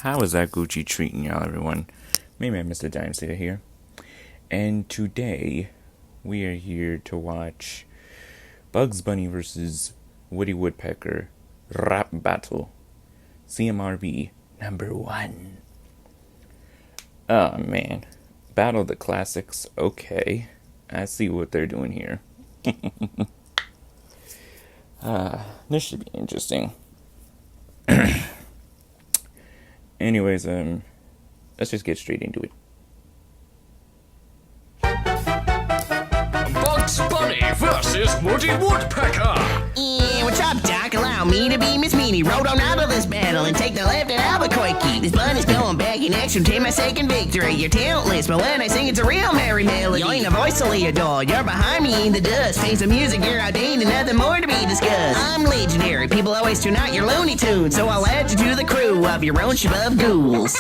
How is that Gucci treating y'all, everyone? Maybe Mr. Dynasty here. And today, we are here to watch Bugs Bunny versus Woody Woodpecker rap battle. CMRB #1. Oh, man. Battle of the Classics. Okay. I see what they're doing here. This should be interesting. Anyways, let's just get straight into it. Bugs Bunny versus Woody Woodpecker. Yeah, what's up, Doc? Allow me to be Miss Meanie. Roll on out of this battle and take the left at Albuquerque. This bunny's going back in action to my second victory. You're talentless, but when I sing, it's a real merry melody. You ain't a voice to adore. You're behind me in the dust. Face of music, you're outdated, nothing more to be discussed. I'm legendary. People always tune out your Looney Tunes, so I'll add you to the crew of your own shabab ghouls.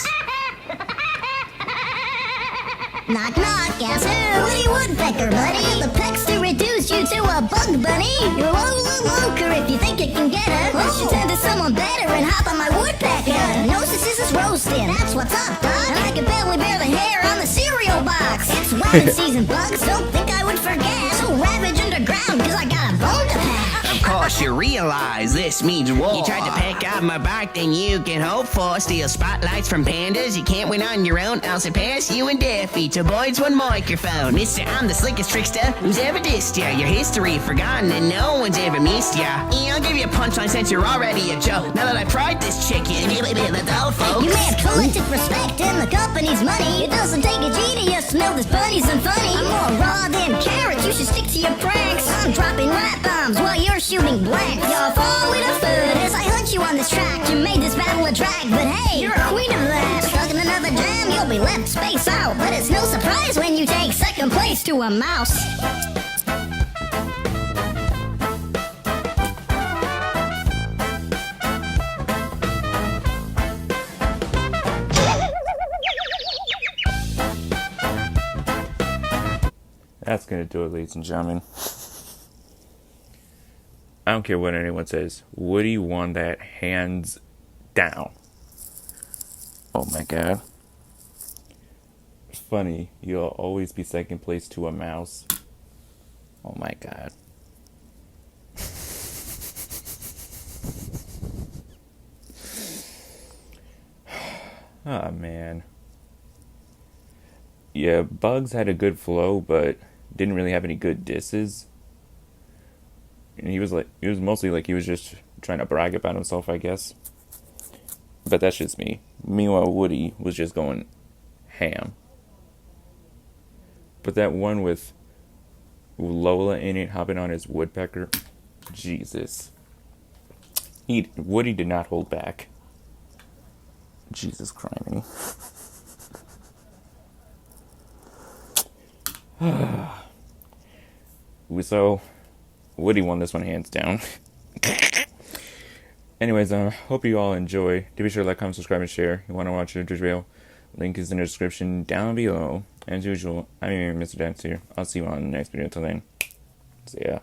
Knock, knock, guess who? Woody Woodpecker, buddy. The pecs to reduce you to a bug bunny. You're loker if you think you can get it. Let's you turn to someone better and hop on my woodpecker. Gnosis is roasted, that's what's up, Doc. And I can barely bear the hair on the cereal box. It's wedding season, bugs, don't think I would forget. So ravage underground, cause I got a bone to pack. Of course you realize this means war. You tried to pick up my bark, then you can hope for. Steal spotlights from pandas, you can't win on your own. I'll surpass you and Daffy, two boys, one microphone. Mister, I'm the slickest trickster who's ever dissed ya. Your history forgotten and no one's ever missed ya. Yeah, I'll give you a punchline since you're already a joke. Now that I fried this chicken, that's all, folks. You may have collected respect in the company's money. It doesn't take a genius to know this bunny's unfunny. I'm more raw than carrots, you should stick to your pranks. I'm dropping rap bombs while you're shooting blanks. You're falling a foot as I hunt you on this track. You made this battle a drag, but hey, you're a queen of that. Stuck in another jam, you'll be left space out. But it's no surprise when you take second place to a mouse. That's gonna do it, ladies and gentlemen. I don't care what anyone says. Woody won that hands down. Oh my god. Funny, you'll always be second place to a mouse. Oh my god. Oh man. Yeah, Bugs had a good flow, but didn't really have any good disses. And he was mostly like he was just trying to brag about himself, I guess. But that's just me. Meanwhile, Woody was just going ham. But that one with Lola in it, hopping on his woodpecker, Jesus. Woody did not hold back. Jesus criminy. So, Woody won this one hands down. Anyways, hope you all enjoy. Do be sure to like, comment, subscribe, and share. You want to watch the tutorial? Link is in the description down below. As usual, I'm your Mr. Dance here. I'll see you on the next video. Until then, see ya.